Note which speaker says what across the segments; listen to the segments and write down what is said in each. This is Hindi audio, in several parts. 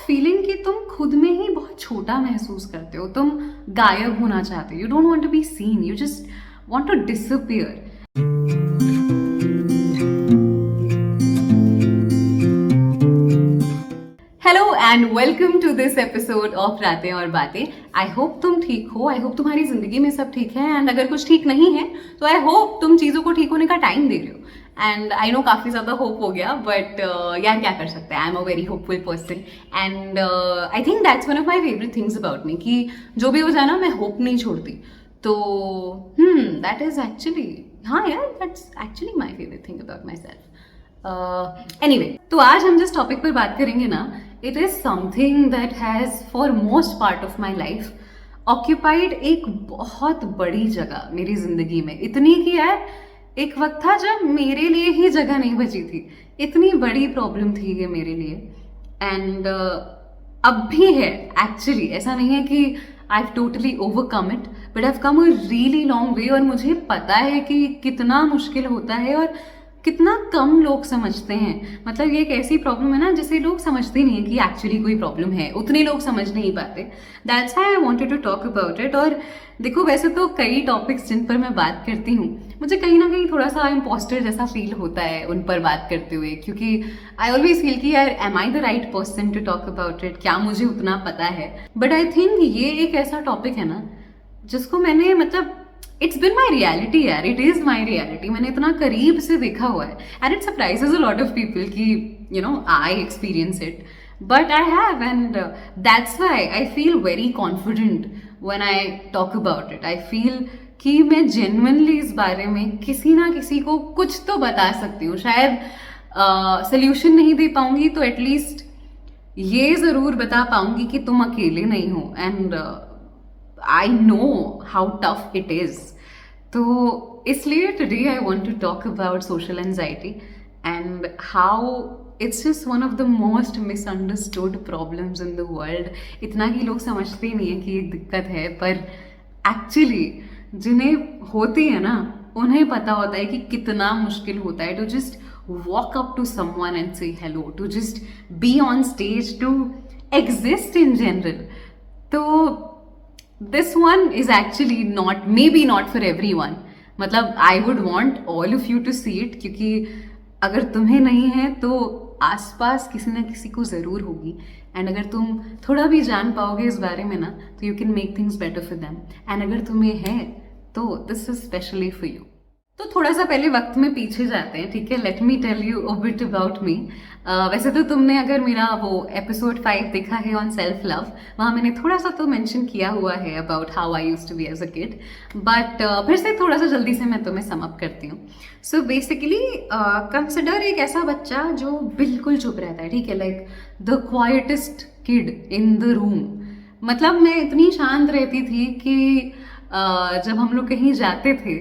Speaker 1: फीलिंग कि तुम खुद में ही बहुत छोटा महसूस करते हो, तुम गायब होना चाहते हो, you don't want to be seen, you just want to disappear. Hello and welcome to this episode of रातें और बातें। आई होप तुम ठीक हो, आई होप तुम्हारी जिंदगी में सब ठीक है, एंड अगर कुछ ठीक नहीं है तो आई होप तुम चीज़ों को ठीक होने का टाइम दे रहे हो। एंड आई नो काफ़ी ज़्यादा होप हो गया, बट यार क्या कर सकते हैं, I am a very hopeful person and I think that's one of my favourite things about me कि जो भी हो जाए ना, मैं होप नहीं छोड़ती। तो दैट इज एक्चुअली, हाँ यार, that's actually my favourite thing about my self. Anyway, तो आज हम जिस टॉपिक पर बात करेंगे ना, it is something that has for most part of my life occupied एक बहुत बड़ी जगह मेरी जिंदगी में। इतनी कि यार एक वक्त था जब मेरे लिए ही जगह नहीं बची थी, इतनी बड़ी प्रॉब्लम थी ये मेरे लिए। एंड अब भी है एक्चुअली, ऐसा नहीं है कि I have totally overcome it, but I have come a really long way. और मुझे पता है कि कितना मुश्किल होता है और कितना कम लोग समझते हैं। मतलब ये एक ऐसी प्रॉब्लम है ना जिसे लोग समझते नहीं है कि एक्चुअली कोई प्रॉब्लम है, उतने लोग समझ नहीं पाते। That's why I wanted to talk about it. और देखो, वैसे तो कई टॉपिक्स जिन पर मैं बात करती हूँ, मुझे कहीं ना कहीं थोड़ा सा इम्पोस्टर जैसा फील होता है उन पर बात करते हुए, क्योंकि आई ऑलवेज फील कि यार am I the right person to talk about it, क्या मुझे उतना पता है। बट आई थिंक ये एक ऐसा टॉपिक है ना जिसको मैंने, मतलब इट्स बिन माई रियलिटी यार, इट इज माई रियलिटी। मैंने इतना करीब से देखा हुआ है and it surprises a lot of people कि you know I experience it, but I have, and that's why I feel very confident when I talk about it. I feel कि मैं जेन्युइनली इस बारे में किसी ना किसी को कुछ तो बता सकती हूँ। शायद सोल्यूशन नहीं दे पाऊंगी तो एटलीस्ट ये ज़रूर बता पाऊंगी कि तुम अकेले नहीं हो, and I know how tough it is. तो इसलिए today I want to talk about social anxiety and how it's just one of the most misunderstood problems in the world. इतना कि लोग समझते ही नहीं है कि ये दिक्कत है, पर actually जिन्हें होती है ना, उन्हें पता होता है कि कितना मुश्किल होता है to just walk up to someone and say hello, to just be on stage, to exist in general. तो this one is actually not, maybe not for everyone. मतलब I would want all of you to see it, क्योंकि अगर तुम्हें नहीं है तो आसपास किसी ना किसी को ज़रूर होगी। एंड अगर तुम थोड़ा भी जान पाओगे इस बारे में ना, तो you can make things better for them. And अगर तुम्हें है तो this is specially for you. तो थोड़ा सा पहले वक्त में पीछे जाते हैं, ठीक है। Let me tell you a bit about me. वैसे तो तुमने अगर मेरा वो एपिसोड 5 देखा है ऑन सेल्फ लव, वहाँ मैंने थोड़ा सा तो मेंशन किया हुआ है about how I used to be as a kid, but फिर से थोड़ा सा जल्दी से मैं तुम्हें सम अप करती हूँ। सो बेसिकली कंसिडर एक ऐसा बच्चा जो बिल्कुल चुप रहता है, ठीक है, like the quietest kid in the room. मतलब मैं इतनी शांत रहती थी कि जब हम लोग कहीं जाते थे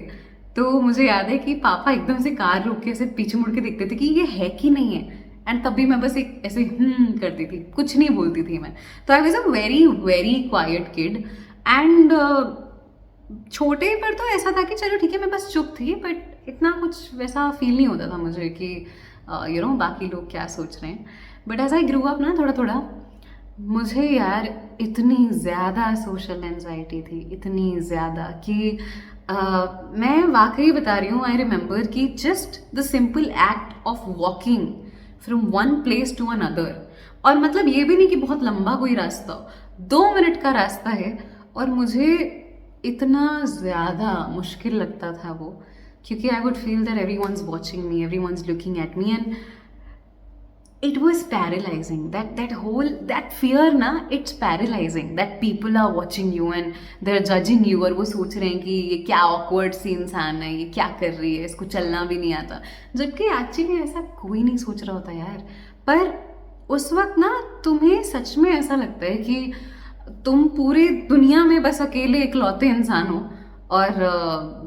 Speaker 1: तो मुझे याद है कि पापा एकदम से कार रोक के ऐसे पीछे मुड़ के देखते थे कि ये है कि नहीं है, एंड तब भी मैं बस एक ऐसे करती थी, कुछ नहीं बोलती थी मैं। तो I was a very very quite kid. And छोटे पर तो ऐसा था कि चलो ठीक है, मैं बस चुप थी, बट इतना कुछ वैसा फील नहीं होता था मुझे कि यू नो बाकी लोग क्या सोच रहे हैं। But as I grow up ना, थोड़ा थोड़ा मुझे यार इतनी ज़्यादा सोशल एंजाइटी थी, इतनी ज़्यादा कि मैं वाकई बता रही हूँ। आई रिमेंबर कि just the simple act of walking from one place to another, और मतलब ये भी नहीं कि बहुत लंबा कोई रास्ता हो, 2 मिनट का रास्ता है, और मुझे इतना ज़्यादा मुश्किल लगता था वो, क्योंकि I would feel that every one is watching me, every one is looking at me, and it was paralyzing. That fear na, it's paralyzing that people are watching you and they're judging you, और वो सोच रहे हैं कि ये क्या awkward सी इंसान है, ये क्या कर रही है, इसको चलना भी नहीं आता। जबकि एक्चुअली ऐसा कोई नहीं सोच रहा होता यार। पर उस वक्त ना तुम्हें सच में ऐसा लगता है कि तुम पूरी दुनिया में बस अकेले इकलौते इंसान हो, और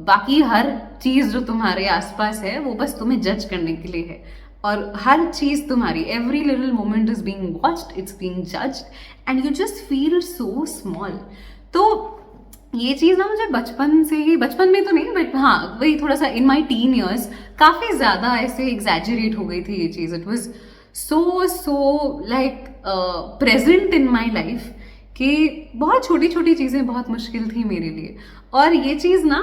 Speaker 1: बाकी हर चीज़ जो तुम्हारे आसपास है वो बस तुम्हें जज करने के लिए है, और हर चीज़ तुम्हारी, every little moment is being watched, it's being judged, and you just feel so small. तो ये चीज़ ना मुझे बचपन से ही, बचपन में तो नहीं बट हाँ वही थोड़ा सा इन माई टीन ईयर्स काफ़ी ज़्यादा ऐसे एग्जैजरेट हो गई थी ये चीज़। It was so like present in my life कि बहुत छोटी छोटी चीज़ें बहुत मुश्किल थी मेरे लिए। और ये चीज़ ना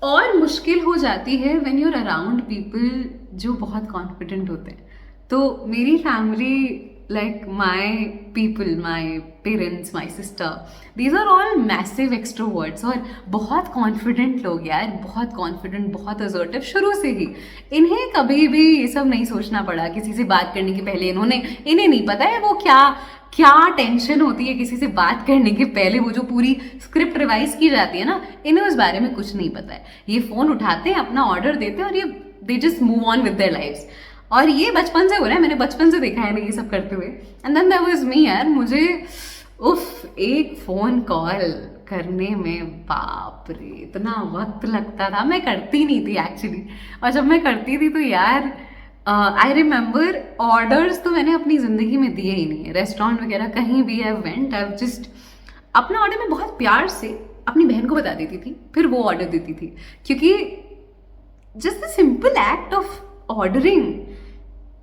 Speaker 1: और मुश्किल हो जाती है व्हेन यूर अराउंड पीपल जो बहुत कॉन्फिडेंट होते हैं। तो मेरी family, like my people, my parents, my sister, these are all massive extroverts और बहुत कॉन्फिडेंट लोग यार, बहुत कॉन्फिडेंट, बहुत असर्टिव शुरू से ही। इन्हें कभी भी ये सब नहीं सोचना पड़ा किसी से बात करने के पहले। इन्हें नहीं पता है वो क्या टेंशन होती है किसी से बात करने के पहले, वो जो पूरी स्क्रिप्ट रिवाइज की जाती है ना, इन्हें उस बारे में कुछ नहीं पता है। ये फोन उठाते हैं, अपना ऑर्डर देते हैं और ये they just move on with their lives. और ये बचपन से हो रहा है, मैंने बचपन से देखा है मैं ये सब करते हुए। And then there was me यार, मुझे एक फोन कॉल करने में बाप रे इतना वक्त लगता था। मैं करती नहीं थी एक्चुअली, और जब मैं करती थी तो यार आई रिमेंबर ऑर्डर्स तो मैंने अपनी ज़िंदगी में दिए ही नहीं है। रेस्टोरेंट वगैरह कहीं भी आई वेंट, आई जस्ट अपना ऑर्डर में बहुत प्यार से अपनी बहन को बता देती थी, फिर वो ऑर्डर देती थी। क्योंकि just the simple act of ordering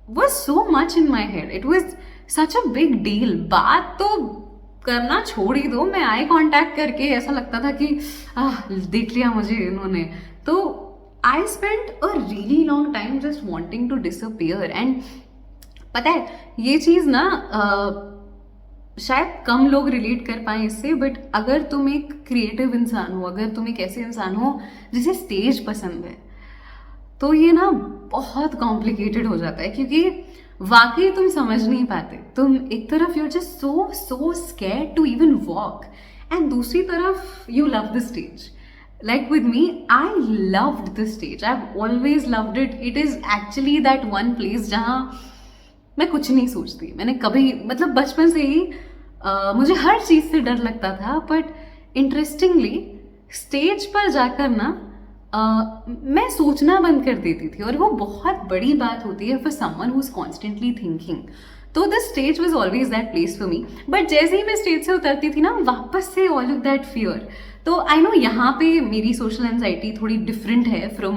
Speaker 1: was so much in my head. It was such a big deal. बात तो करना छोड़ ही दो, मैं आई कांटेक्ट करके ऐसा लगता था कि देख लिया मुझे इन्होंने। तो I spent a really long time just wanting to disappear. And पता है ये चीज़ ना शायद कम लोग रिलेट कर पाए इससे, बट अगर तुम एक क्रिएटिव इंसान हो, अगर तुम एक ऐसे इंसान हो जिसे स्टेज पसंद है, तो ये ना बहुत कॉम्प्लिकेटेड हो जाता है। क्योंकि वाकई तुम समझ नहीं पाते, तुम एक तरफ you're just so scared to even walk, and दूसरी तरफ you love the stage. Like with me, I loved the stage, I have always loved it. It is actually that one place जहाँ मैं कुछ नहीं सोचती। मैंने कभी, मतलब बचपन से ही मुझे हर चीज़ से डर लगता था, बट इंटरेस्टिंगली स्टेज पर जाकर ना मैं सोचना बंद कर देती थी, और वो बहुत बड़ी बात होती है for someone who is constantly thinking. तो the stage was always that place for me. But जैसे ही मैं स्टेज से उतरती थी ना, वापस से ऑल ऑफ दैट फियर। तो आई नो यहाँ पे मेरी सोशल एंजाइटी थोड़ी डिफरेंट है फ्रॉम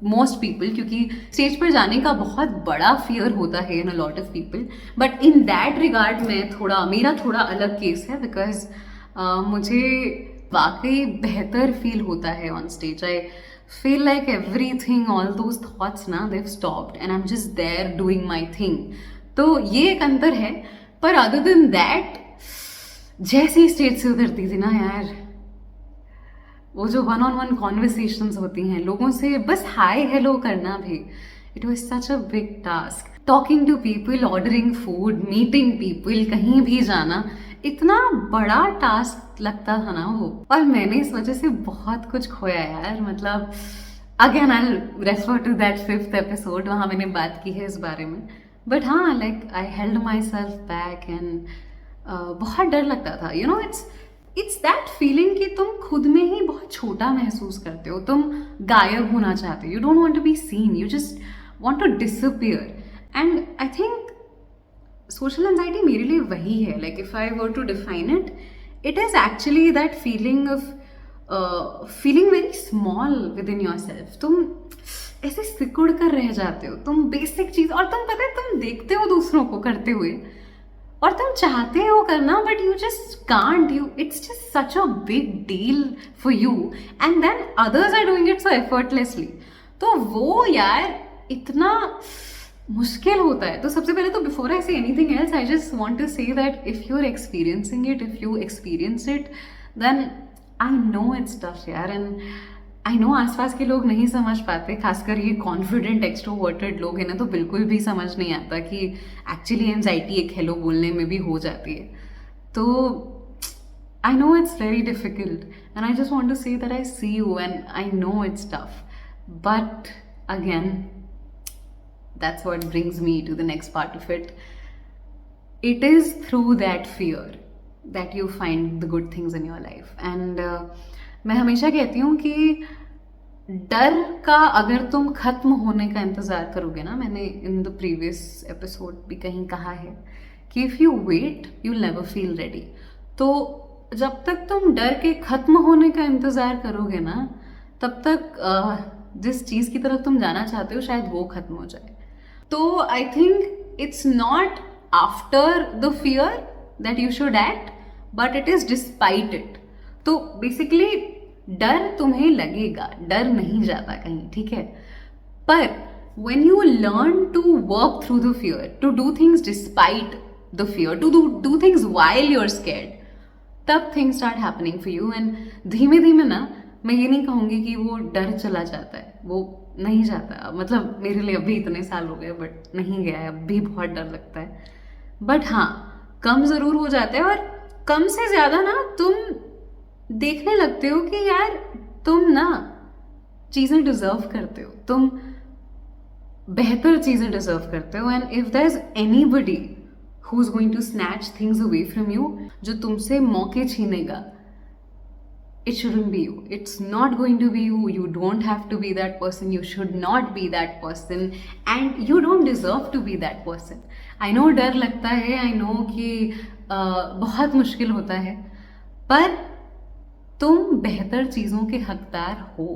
Speaker 1: मोस्ट पीपल, क्योंकि स्टेज पर जाने का बहुत बड़ा फियर होता है in a lot of people. But in that regard मेरा थोड़ा अलग केस है, बिकॉज मुझे वाकई बेहतर फील होता है on stage. I feel like everything, all those thoughts ना they've stopped and I'm just there doing my thing. तो ये एक अंतर है। पर other than that, जैसे ही स्टेज से उतरती थी ना यार, वो जो वन ऑन वन कॉन्वर्सेशंस होती हैं लोगों से, बस हाय हेलो करना भी, it was such a big task. Talking to people, ordering food, meeting people, कहीं भी जाना, इतना बड़ा टास्क लगता था ना वो। और मैंने इस वजह से बहुत कुछ खोया यार। मतलब again I refer to that 5th episode, वहाँ मैंने बात की है इस बारे में। बट हाँ, like I held my self back and बहुत डर लगता था। You know, it's that feeling कि तुम खुद में ही बहुत छोटा महसूस करते हो, तुम गायब होना चाहते हो, you don't want to be seen, you just want to disappear. And I think social anxiety मेरे लिए वही है। Like if I were to define it, it is actually that feeling of feeling very small within yourself. तुम ऐसे सिकुड़ कर रह जाते हो, तुम बेसिक चीज, और तुम पता है तुम देखते हो दूसरों को करते हुए और तुम चाहते हो करना, but you just can't, it's just such a big deal for you, and then others are doing it so effortlessly. तो वो यार इतना मुश्किल होता है। तो सबसे पहले तो before I say anything else, I just want to say that if you are experiencing it, if you experience it, then I know it's tough यार। एंड आई नो आसपास के लोग नहीं समझ पाते, खासकर ये कॉन्फिडेंट एक्सट्रोवर्टेड लोग हैं ना, तो बिल्कुल भी समझ नहीं आता कि एक्चुअली एंजाइटी एक हेलो बोलने में भी हो जाती है। तो I know it's very difficult and I just want to say that I see you and I know it's tough, but again that's what brings me to the next part of it. It is through that fear that you find the good things in your life. And मैं हमेशा कहती हूँ कि डर का अगर तुम खत्म होने का इंतज़ार करोगे ना, मैंने इन द प्रीवियस एपिसोड भी कहीं कहा है कि if you wait you never feel ready. तो जब तक तुम डर के खत्म होने का इंतज़ार करोगे ना, तब तक जिस चीज़ की तरफ तुम जाना चाहते हो शायद वो खत्म हो जाए। तो I think it's not after the fear that you should act, but it is despite it. तो बेसिकली डर तुम्हें लगेगा, डर नहीं जाता कहीं, ठीक है. पर when you learn to work through the fear, to do things despite the fear, to do things while you're scared, तब things start happening for you. and धीमे धीमे ना, मैं ये नहीं कहूँगी कि वो डर चला जाता है, वो नहीं जाता. मतलब मेरे लिए अभी इतने साल हो गए बट नहीं गया है, अभी बहुत डर लगता है. बट हाँ, कम ज़रूर हो जाता है. और कम से ज़्यादा ना तुम देखने लगते हो कि यार तुम ना चीज़ें डिजर्व करते हो, तुम बेहतर चीज़ें डिजर्व करते हो. And if there is anybody who is going to snatch things away from you, जो तुमसे मौके छीनेगा, it shouldn't be you. It's not going to be you. You don't have to be that person. You should not be that person. And you don't deserve to be that person. I know डर लगता है, I know कि बहुत मुश्किल होता है, पर तुम बेहतर चीज़ों के हकदार हो,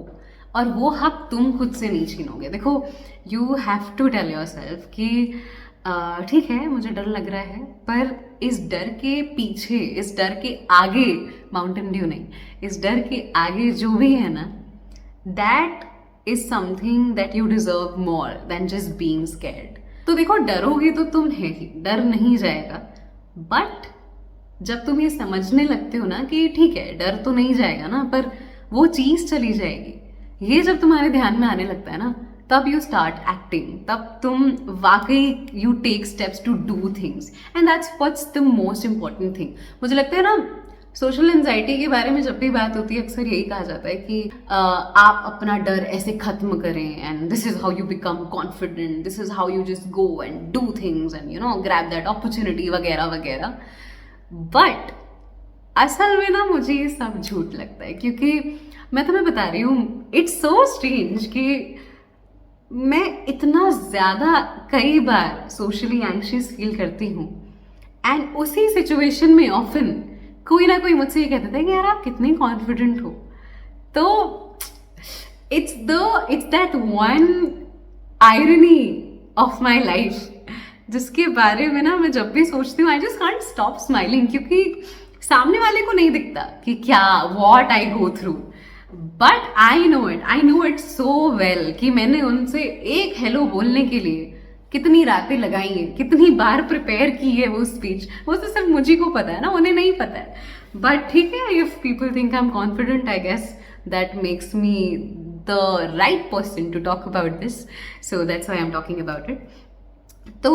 Speaker 1: और वो हक तुम खुद से नहीं छीनोगे. देखो, you have to tell yourself कि ठीक है मुझे डर लग रहा है, पर इस डर के पीछे, इस डर के आगे, माउंटेन ड्यू नहीं, इस डर के आगे जो भी है ना, that is something that you deserve more than just being scared. तो देखो, डरोगी तो तुम है ही, डर नहीं जाएगा. बट जब तुम ये समझने लगते हो ना कि ठीक है डर तो नहीं जाएगा ना, पर वो चीज़ चली जाएगी, ये जब तुम्हारे ध्यान में आने लगता है ना, तब यू स्टार्ट एक्टिंग, तब तुम वाकई you take steps to do things. And that's what's the most important thing. मुझे लगता है ना, सोशल एंजाइटी के बारे में जब भी बात होती है, अक्सर यही कहा जाता है कि आप अपना डर ऐसे खत्म करें, and this is how you become confident, this is how you just go and do things and you know grab that opportunity वगैरह वगैरह. बट असल में ना मुझे ये सब झूठ लगता है, क्योंकि मैं तुम्हें बता रही हूँ, इट्स सो स्ट्रेंज कि मैं इतना ज़्यादा कई बार सोशली एंग्शियस फील करती हूँ, एंड उसी सिचुएशन में ऑफन कोई ना कोई मुझसे ये कहता था कि यार आप कितने कॉन्फिडेंट हो. तो it's that one irony of my life जिसके बारे में ना मैं जब भी सोचती हूँ, I just can't stop smiling, क्योंकि सामने वाले को नहीं दिखता कि क्या what I go through. But I no it so well कि मैंने उनसे एक हेलो बोलने के लिए कितनी रातें लगाई हैं, कितनी बार प्रिपेयर की है वो स्पीच. वो तो सिर्फ मुझे को पता है ना, उन्हें नहीं पता है. बट ठीक है, if people think I am confident, I guess that makes me the right person to talk about this. So that's why I am talking about it. तो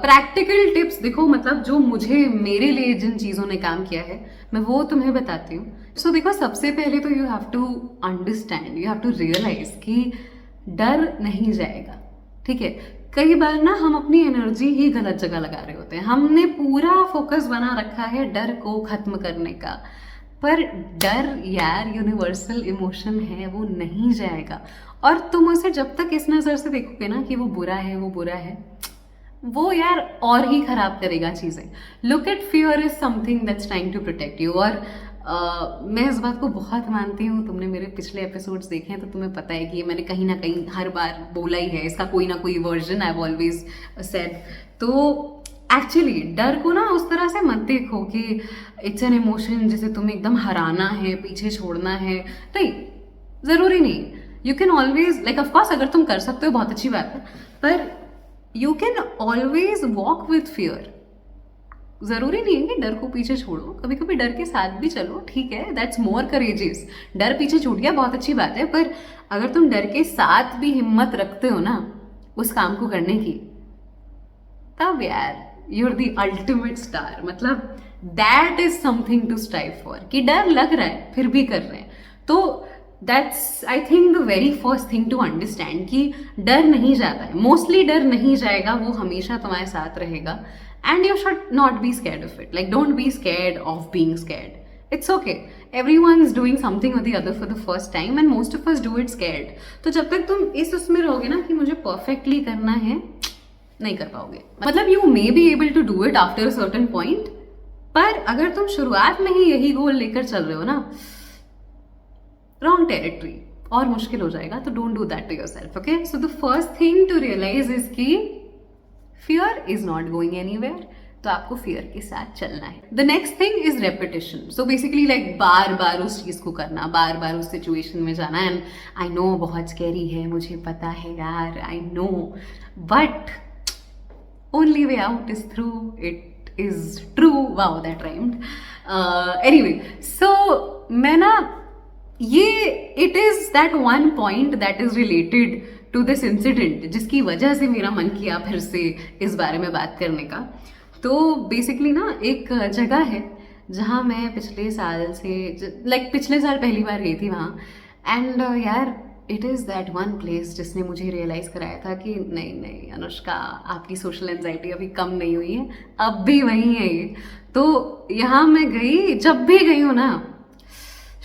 Speaker 1: प्रैक्टिकल टिप्स देखो, मतलब जो मुझे, मेरे लिए जिन चीज़ों ने काम किया है, मैं वो तुम्हें बताती हूँ. सो देखो, सबसे पहले तो you have to understand, you have to realise कि डर नहीं जाएगा, ठीक है. कई बार ना हम अपनी एनर्जी ही गलत जगह लगा रहे होते हैं. हमने पूरा फोकस बना रखा है डर को खत्म करने का, पर डर यार यूनिवर्सल इमोशन है, वो नहीं जाएगा. और तुम उसे जब तक इस नज़र से देखोगे ना कि वो बुरा है, वो बुरा है, वो यार और ही खराब करेगा चीज़ें. Look at fear is something that's trying to protect you. और मैं इस बात को बहुत मानती हूँ. तुमने मेरे पिछले एपिसोड्स देखे हैं तो तुम्हें पता है कि ये मैंने कहीं ना कहीं हर बार बोला ही है, इसका कोई ना कोई version I have always said. तो एक्चुअली डर को ना उस तरह से मत देखो कि इट्स एन इमोशन जिसे तुम्हें एकदम हराना है, पीछे छोड़ना है. नहीं, ज़रूरी नहीं. You can always, like of course अगर तुम कर सकते हो बहुत अच्छी बात है, पर you can always walk with fear. ज़रूरी नहीं है कि डर को पीछे छोड़ो, कभी कभी डर के साथ भी चलो, ठीक है, दैट्स मोर करेजियस. डर पीछे छूट गया, बहुत अच्छी बात है, पर अगर तुम डर के साथ भी हिम्मत रखते हो ना उस काम को करने की, तब यार you are the ultimate star. मतलब that is something to strive for. कि डर लग रहा है फिर भी कर रहे हैं, तो that's I think the very first thing to understand कि डर नहीं जाता है. मोस्टली डर नहीं जाएगा, वो हमेशा तुम्हारे साथ रहेगा. And you should not be scared of it. Like, don't be scared of being scared. It's okay. Everyone's doing something or the other for the first time, and most of us do it scared. तो जब तक तुम इस उसमें रहोगे ना कि मुझे perfectly करना है, नहीं कर पाओगे. मतलब you may be able to do it after a certain point, पर अगर तुम शुरुआत में ही यही गोल लेकर चल रहे हो ना, wrong territory, और मुश्किल हो जाएगा. तो don't do that to yourself, okay? So the first thing to realize is कि fear is not going anywhere, तो आपको फियर के साथ चलना है. The next thing is repetition. So basically like बार बार उस चीज को करना, बार बार उस सिचुएशन में जाना. एंड आई नो बहुत स्कैरी है, मुझे पता है यार, I know, but only way out is through. It is true. Wow, that rhymed. Anyway, so मैं ना ये it is that one point that is related to this incident जिसकी वजह से मेरा मन किया फिर से इस बारे में बात करने का. तो बेसिकली ना एक जगह है जहाँ मैं पिछले साल से पिछले साल पहली बार गई थी वहाँ. एंड यार, it is that one place जिसने मुझे रियलाइज़ कराया था कि नहीं नहीं अनुष्का, आपकी सोशल एंजाइटी अभी कम नहीं हुई है, अब भी वही है ये. तो यहाँ मैं गई, जब भी गई हूँ ना,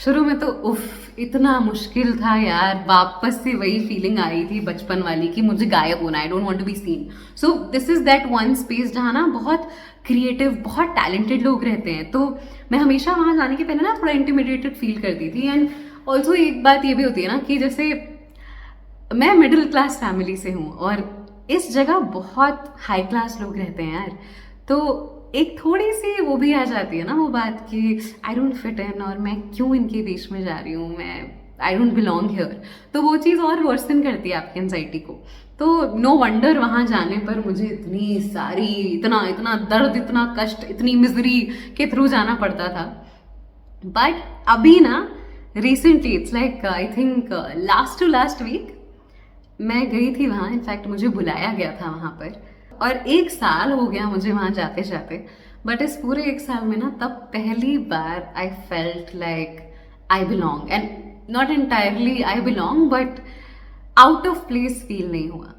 Speaker 1: शुरू में तो उफ इतना मुश्किल था यार. वापस से वही फीलिंग आ रही थी बचपन वाली कि मुझे गायब होना, I don't want to be seen. So this is that one space जहाँ ना बहुत क्रिएटिव, बहुत टैलेंटेड लोग रहते हैं. तो मैं हमेशा वहाँ जाने के पहले ना थोड़ा इंटिमिडेटेड फील करती थी. एंड ऑल्सो एक बात ये भी होती है ना कि जैसे मैं मिडिल क्लास फैमिली से हूँ और इस जगह बहुत हाई क्लास लोग रहते हैं यार. तो एक थोड़ी सी वो भी आ जाती है ना वो बात कि आई डोंट फिट इन, और मैं क्यों इनके बीच में जा रही हूँ, मैं आई डोंट बिलोंग हियर. तो वो चीज़ और वर्सन करती है आपकी एंजाइटी को. तो नो वंडर वहाँ जाने पर मुझे इतनी सारी इतना इतना दर्द, इतना कष्ट, इतनी मिजरी के थ्रू जाना पड़ता था. बट अभी ना recently, it's like I think last to last week मैं गई थी वहाँ. इनफैक्ट मुझे बुलाया गया था वहाँ पर, और 1 साल हो गया मुझे वहाँ जाते जाते. बट इस पूरे 1 साल में ना तब पहली बार I felt like I belong. And not entirely I belong, but out of place feel नहीं हुआ.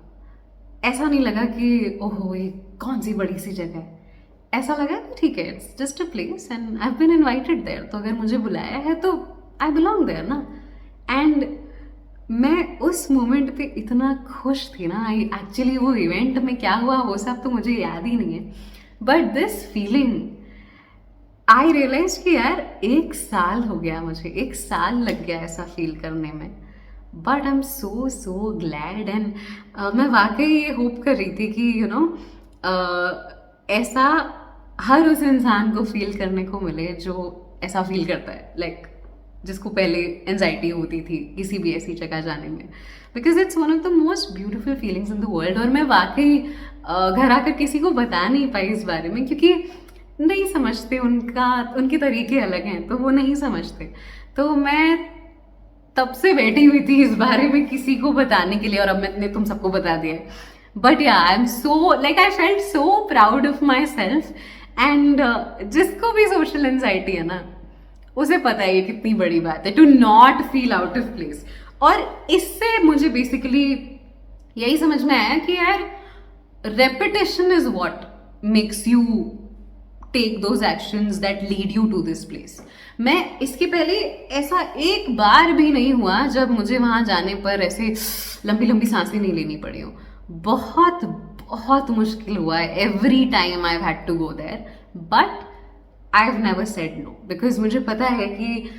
Speaker 1: ऐसा नहीं लगा कि ओहो ये कौन सी बड़ी सी जगह है. ऐसा लगा कि ठीक है, it's just a place and I have been invited there. तो अगर मुझे बुलाया है तो आई बिलोंग देयर ना. एंड मैं उस मोमेंट पे इतना खुश थी ना. आई एक्चुअली वो इवेंट में क्या हुआ वो सब तो मुझे याद ही नहीं है, but this feeling I realise कि यार 1 साल हो गया मुझे, 1 साल लग गया ऐसा फील करने में. But I am so so glad. And मैं वाकई ये होप कर रही थी कि यू नो ऐसा हर उस इंसान को फील करने को मिले जो ऐसा फील करता है, लाइक जिसको पहले एंजाइटी होती थी किसी भी ऐसी जगह जाने में. Because it's one of the most beautiful feelings in the world. और मैं वाकई घर आकर किसी को बता नहीं पाई इस बारे में, क्योंकि नहीं समझते, उनके तरीके अलग हैं, तो वो नहीं समझते. तो मैं तब से बैठी हुई थी इस बारे में किसी को बताने के लिए, और अब मैंने तुम सबको बता दिया. बट या I am so like I felt so proud of my self. And जिसको भी सोशल एंजाइटी है ना, उसे पता है ये कितनी बड़ी बात है to not feel out of place. और इससे मुझे बेसिकली यही समझ में आया कि यार repetition is what makes you take those actions that lead you to this place. मैं इसके पहले ऐसा एक बार भी नहीं हुआ जब मुझे वहां जाने पर ऐसे लंबी लंबी सांसें नहीं लेनी पड़ी हो. बहुत बहुत मुश्किल हुआ है every time I had to go there. But I have never said no, because मुझे पता है कि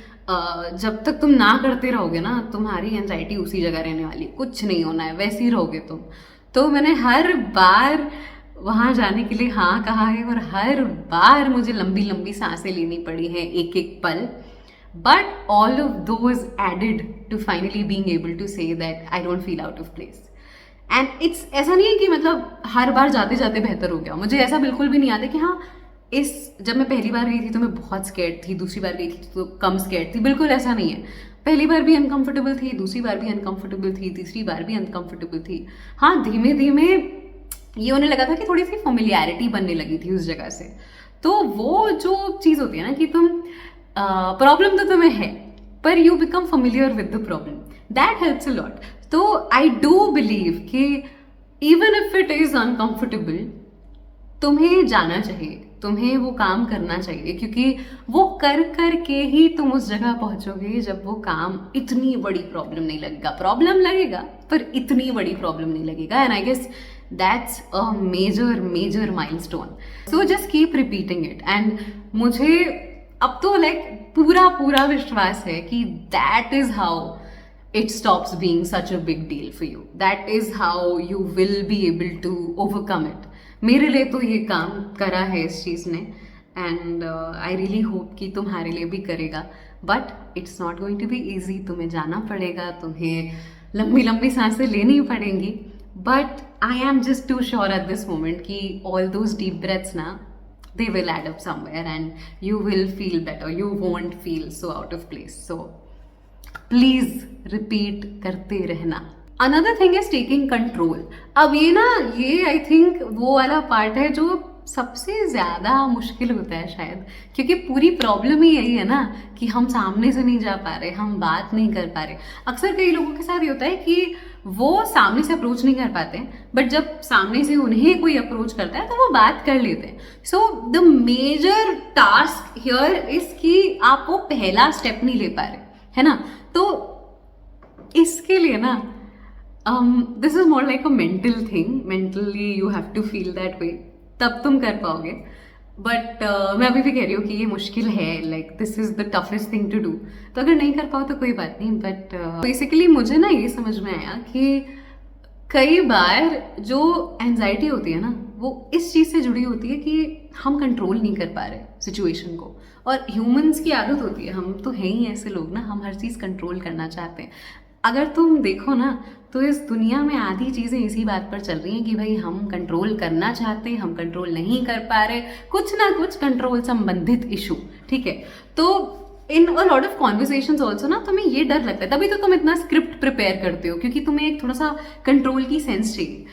Speaker 1: जब तक तुम ना करते रहोगे ना, तुम्हारी एंजाइटी उसी जगह रहने वाली, कुछ नहीं होना है, वैसे ही रहोगे तुम. तो मैंने हर बार वहाँ जाने के लिए हाँ कहा है, और हर बार मुझे लंबी लंबी सांसें लेनी पड़ी हैं एक एक पल. But all of those added to finally being able to say that I don't feel out of place. And it's ऐसा नहीं है कि मतलब हर बार जाते जाते बेहतर हो गया. मुझे ऐसा बिल्कुल भी नहीं आता कि हाँ जब मैं पहली बार गई थी तो मैं बहुत स्कैर्ड थी, दूसरी बार गई थी तो कम स्कैर्ड थी. बिल्कुल ऐसा नहीं है. पहली बार भी अनकंफर्टेबल थी, दूसरी बार भी अनकंफर्टेबल थी, तीसरी बार भी अनकंफर्टेबल थी. हाँ, धीमे धीमे ये होने लगा था कि थोड़ी सी फेमिलियरिटी बनने लगी थी उस जगह से. तो वो जो चीज़ होती है ना कि तुम प्रॉब्लम तो तुम्हें है, पर you become familiar with the problem, that helps a lot. तो आई डू बिलीव कि even if it is uncomfortable, तुम्हें जाना चाहिए, तुम्हें वो काम करना चाहिए, क्योंकि वो कर कर के ही तुम उस जगह पहुंचोगे जब वो काम इतनी बड़ी प्रॉब्लम नहीं लगेगा. प्रॉब्लम लगेगा पर इतनी बड़ी प्रॉब्लम नहीं लगेगा. And I guess that's a major major milestone. So just keep repeating it. And मुझे अब तो लाइक पूरा पूरा विश्वास है कि that is how it stops being such a big deal for you. That is how you will be able to overcome it. मेरे लिए तो ये काम करा है इस चीज़ ने, एंड आई रियली होप कि तुम्हारे लिए भी करेगा। But it's not going to be easy, तुम्हें जाना पड़ेगा, तुम्हें लंबी लंबी सांसें लेनी पड़ेंगी, but I am just to sure at this moment कि ऑल दोज डीप ब्रेथ्स ना, they will add up somewhere and you will feel better, you won't feel so out of place. So please repeat करते रहना। Another thing is taking control. अब ये I think वो वाला पार्ट है जो सबसे ज़्यादा मुश्किल होता है शायद, क्योंकि पूरी प्रॉब्लम ही यही है ना कि हम सामने से नहीं जा पा रहे, हम बात नहीं कर पा रहे। अक्सर कई लोगों के साथ ये होता है कि वो सामने से अप्रोच नहीं कर पाते, बट जब सामने से उन्हें कोई अप्रोच करता है तो वो बात कर लेते हैं। So the major task here is कि आप वो पहला स्टेप नहीं ले पा रहे, है ना। तो इसके लिए ना this is more like a mental thing, mentally you have to feel that way, तब तुम कर पाओगे। बट मैं अभी भी कह रही हूँ कि ये मुश्किल है, like this is the toughest thing to do. तो अगर नहीं कर पाओ तो कोई बात नहीं, बट बेसिकली मुझे ना ये समझ में आया कि कई बार जो एंजाइटी होती है ना वो इस चीज़ से जुड़ी होती है कि हम कंट्रोल नहीं कर पा रहे सिचुएशन को। और ह्यूमंस की आदत होती है, हम तो हैं ही ऐसे लोग ना, हम हर चीज़ कंट्रोल करना चाहते हैं। अगर तुम देखो ना तो इस दुनिया में आधी चीज़ें इसी बात पर चल रही हैं कि भाई हम कंट्रोल करना चाहते हैं, हम कंट्रोल नहीं कर पा रहे, कुछ ना कुछ कंट्रोल संबंधित इशू, ठीक है। तो in a lot of conversations also ना तुम्हें ये डर लगता है, तभी तो तुम इतना स्क्रिप्ट प्रिपेयर करते हो, क्योंकि तुम्हें एक थोड़ा सा कंट्रोल की सेंस चाहिए।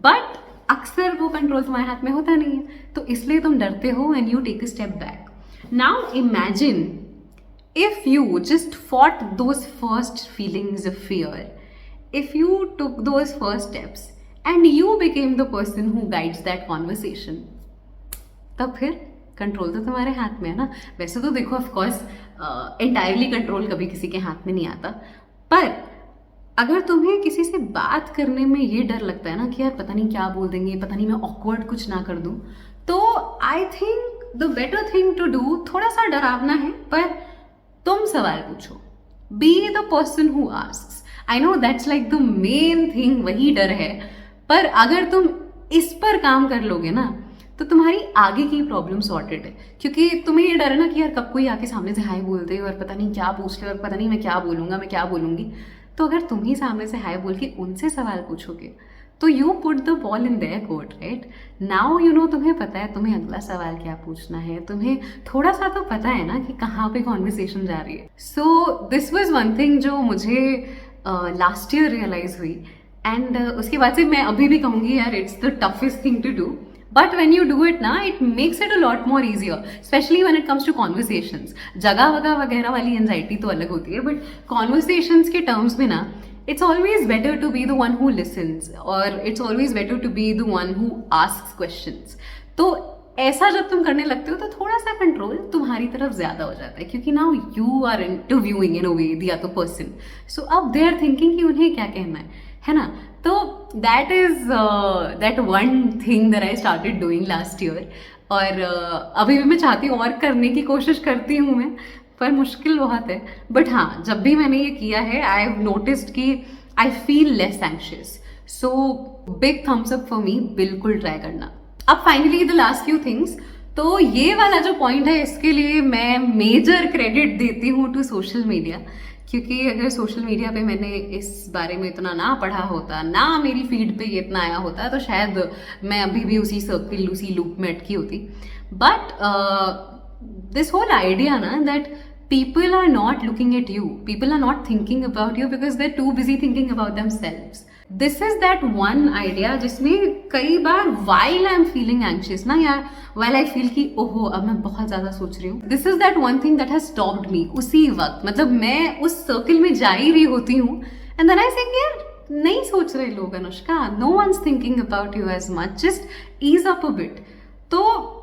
Speaker 1: बट अक्सर वो कंट्रोल तुम्हारे हाथ में होता नहीं है, तो इसलिए तुम डरते हो and you take a step back. Now imagine if you just fought those first feelings of fear, if you took those first steps and you became the person who guides that conversation, तब फिर कंट्रोल तो तुम्हारे हाथ में है ना। वैसे तो देखो ऑफ कोर्स एंटायरली कंट्रोल कभी किसी के हाथ में नहीं आता, पर अगर तुम्हें किसी से बात करने में ये डर लगता है ना कि यार पता नहीं क्या बोल देंगे, पता नहीं मैं ऑकवर्ड कुछ ना कर दूं, तो I think the better thing to do, थोड़ा सा डरावना है पर तुम सवाल पूछो, be the person who asks. I know that's like the main thing, वही डर है, पर अगर तुम इस पर काम कर लोगे ना तो तुम्हारी आगे की प्रॉब्लम सॉर्टेड है। क्योंकि तुम्हें ये डर है ना कि यार कब कोई आके सामने से हाय बोल दे और पता नहीं क्या पूछ ले और पता नहीं मैं क्या बोलूँगा, मैं क्या बोलूँगी। तो अगर तुम ही सामने से हाय बोल के उनसे सवाल पूछोगे तो you put the ball in their court, right. Now you know, तुम्हें पता है तुम्हें अगला सवाल क्या पूछना है, तुम्हें थोड़ा सा तो पता है ना कि कहाँ पे कॉन्वर्सेशन जा रही है। So this was one thing जो मुझे लास्ट ईयर रियलाइज हुई, एंड उसके बाद से मैं अभी भी कहूँगी यार it's the toughest thing to do, but when you do it ना it makes it a lot more easier, especially when it comes to conversations। जगह वगैरह वाली एंजाइटी तो अलग होती है, बट कॉन्वर्सेशंस के टर्म्स में ना it's always better to be the one who listens, or it's always better to be the one who asks questions। तो ऐसा जब तुम करने लगते हो तो थोड़ा सा कंट्रोल तुम्हारी तरफ ज्यादा हो जाता है, क्योंकि now you are interviewing in a way the other person, so अब दे आर थिंकिंग कि उन्हें क्या कहना है ना। तो that is that one thing that I started doing last year, और अभी भी मैं चाहती हूँ और करने की कोशिश करती हूँ मैं, पर मुश्किल बहुत है। बट हाँ, जब भी मैंने ये किया है आई हैव नोटिस्ड कि I feel less anxious. So big thumbs up for me, बिल्कुल ट्राई करना। अब finally the last few things, तो ये वाला जो पॉइंट है इसके लिए मैं मेजर क्रेडिट देती हूँ टू सोशल मीडिया, क्योंकि अगर सोशल मीडिया पे मैंने इस बारे में इतना ना पढ़ा होता, ना मेरी फीड पे ये इतना आया होता, तो शायद मैं अभी भी उसी सर्किल, उसी लूप में अटकी होती। बट दिस होल आइडिया ना that people are not looking at you, people are not thinking about you because they're too busy thinking about themselves. This is that one idea जिसमें कई बार while I'm feeling anxious ना यार, while I feel कि ओहो अब मैं बहुत ज़्यादा सोच रही हूँ, this is that one thing that has stopped me उसी वक्त। मतलब मैं उस सर्किल में जा ही रही होती हूँ and then I say यार नहीं सोच रहे लोग Anushka, no one's thinking about you as much, just ease up a bit। तो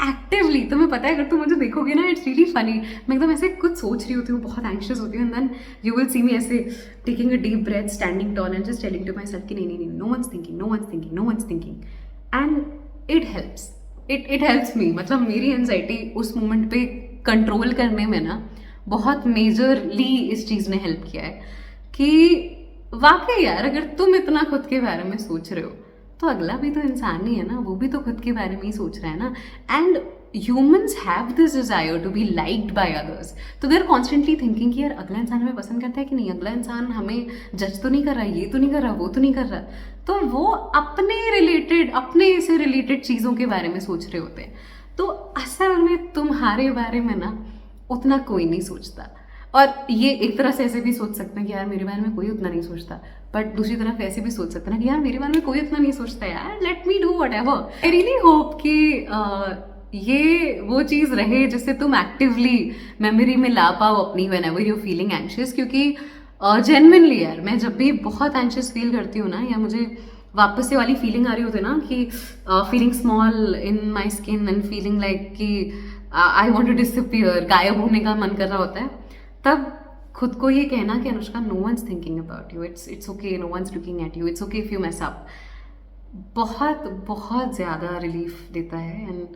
Speaker 1: एक्टिवली तुम्हें पता है, अगर तुम मुझे देखोगे ना इट्स रियली फनी, मैं एकदम ऐसे कुछ सोच रही होती हूँ, बहुत एंशियस होती हूँ, and then you will see me ऐसे taking a deep breath, standing tall and just telling to myself कि नहीं, no once thinking, no once thinking, no once thinking, and it helps, it helps me. मतलब मेरी एंजाइटी उस मोमेंट पे कंट्रोल करने में ना बहुत मेजरली इस चीज़ ने हेल्प किया है कि वाकई यार अगर तुम इतना खुद के बारे में सोच रहे हो तो अगला भी तो इंसान ही है ना, वो भी तो खुद के बारे में ही सोच रहा है ना. And humans have this desire to be liked by others. तो दे आर कॉन्स्टेंटली थिंकिंग कि यार अगला इंसान हमें पसंद करता है कि नहीं, अगला इंसान हमें जज तो नहीं कर रहा, ये तो नहीं कर रहा, वो तो नहीं कर रहा. तो वो अपने से रिलेटेड चीज़ों के बारे में सोच रहे होते हैं. तो असल में तुम्हारे बारे में ना उतना कोई नहीं सोचता. और ये एक तरह से ऐसे भी सोच सकते हैं कि यार मेरे बारे में कोई उतना नहीं सोचता, बट दूसरी तरफ ऐसे भी सोच सकते हैं कि यार मेरे बारे में कोई उतना नहीं सोचता यार, let me do whatever. I really hope कि ये वो चीज़ रहे जिससे तुम एक्टिवली मेमोरी में ला पाओ अपनी when ever you feeling anxious. क्योंकि जेन्युइनली यार मैं जब भी बहुत एंशियस फील करती हूँ ना, या मुझे वापस से वाली फीलिंग आ रही होती है ना कि feeling small in my skin and feeling like कि आई वॉन्ट टू डिसअपियर, गायब होने का मन कर रहा होता है, तब खुद को ये कहना कि Anushka no once thinking about you, it's okay, no one's looking at you, it's okay if you mess up, बहुत बहुत ज़्यादा रिलीफ देता है. एंड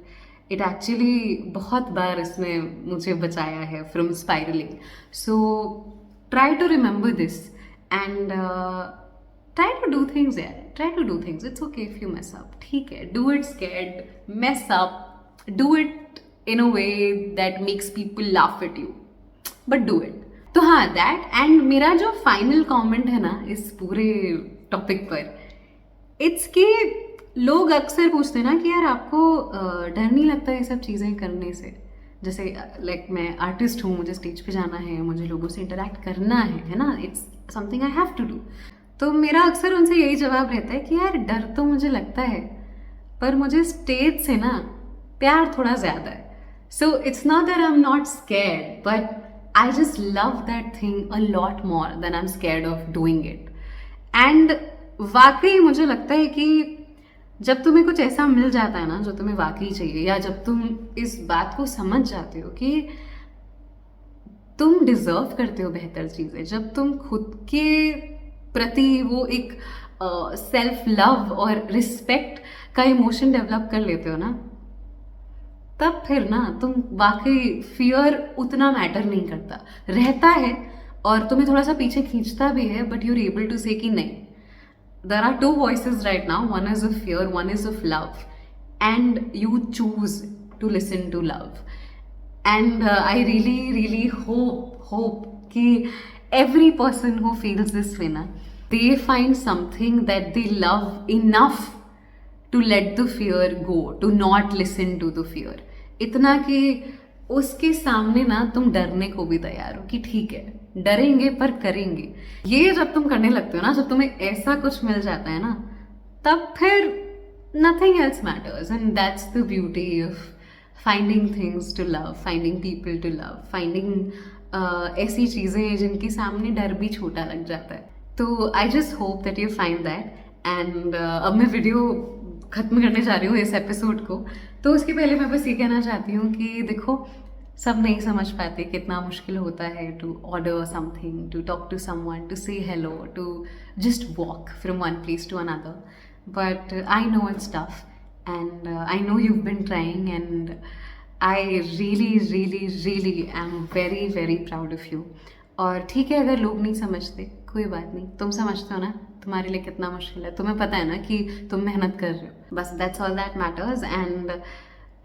Speaker 1: इट एक्चुअली बहुत बार इसने मुझे बचाया है from spiraling. So try to remember this and try to do things यार, try to do things. It's okay if you mess up, ठीक है, do it scared, mess up, do it in a way that makes people laugh at you, but do it. तो हाँ, दैट. एंड मेरा जो फाइनल कमेंट है ना इस पूरे टॉपिक पर, इट्स कि लोग अक्सर पूछते हैं ना कि यार आपको डर नहीं लगता ये सब चीज़ें करने से. जैसे लाइक मैं आर्टिस्ट हूँ, मुझे स्टेज पे जाना है, मुझे लोगों से इंटरेक्ट करना है ना, it's something I have to do. तो मेरा अक्सर उनसे यही जवाब रहता है कि यार डर तो मुझे लगता है, पर मुझे स्टेज से ना प्यार थोड़ा ज़्यादा है. So it's not that I am not scared, but I just love that thing a lot more than I'm scared of doing it. And वाकई मुझे लगता है कि जब तुम्हें कुछ ऐसा मिल जाता है ना जो तुम्हें वाकई चाहिए, या जब तुम इस बात को समझ जाते हो कि तुम डिजर्व करते हो बेहतर चीज़ें, जब तुम खुद के प्रति वो एक सेल्फ लव और रिस्पेक्ट का इमोशन डेवलप कर लेते हो ना, तब फिर ना तुम वाकई फियर उतना मैटर नहीं करता, रहता है और तुम्हें थोड़ा सा पीछे खींचता भी है, but you are able to say कि नहीं, there are two voices right now, one is of fear, one is of love, and you choose to listen to love. And I really hope कि every person who feels this way na, they find something that they love enough to let the fear go, to not listen to the fear. इतना कि उसके सामने ना तुम डरने को भी तैयार हो कि ठीक है, डरेंगे पर करेंगे. ये जब तुम करने लगते हो ना, जब तुम्हें ऐसा कुछ मिल जाता है ना, तब फिर nothing else matters. And that's the beauty of finding things to love, finding people to love, finding ऐसी चीज़ें जिनके सामने डर भी छोटा लग जाता है. तो I just hope that you find that. And अब मैं वीडियो ख़त्म करने जा रही हूँ इस एपिसोड को, तो उसके पहले मैं बस ये कहना चाहती हूँ कि देखो, सब नहीं समझ पाते कितना मुश्किल होता है to order something, to talk to someone, to say hello, to just walk from one place to another. But I know it's tough, and I know you've been trying, and I really am very proud of you. और ठीक है, अगर लोग नहीं समझते कोई बात नहीं, तुम समझते हो ना तुम्हारे लिए कितना मुश्किल है, तुम्हें पता है ना कि तुम मेहनत कर रहे हो, बस that's all that matters. And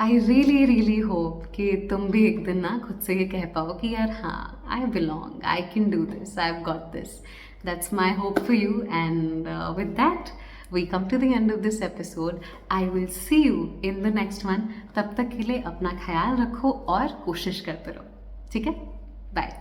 Speaker 1: I really hope कि तुम भी एक दिन ना खुद से ये कह पाओ कि यार हाँ, I belong, I can do this, I've got this. That's my hope for you. And with that, we come to the end of this episode. I will see you in the next one. तब तक के लिए अपना ख्याल रखो और कोशिश करते रहो, ठीक है? बाय.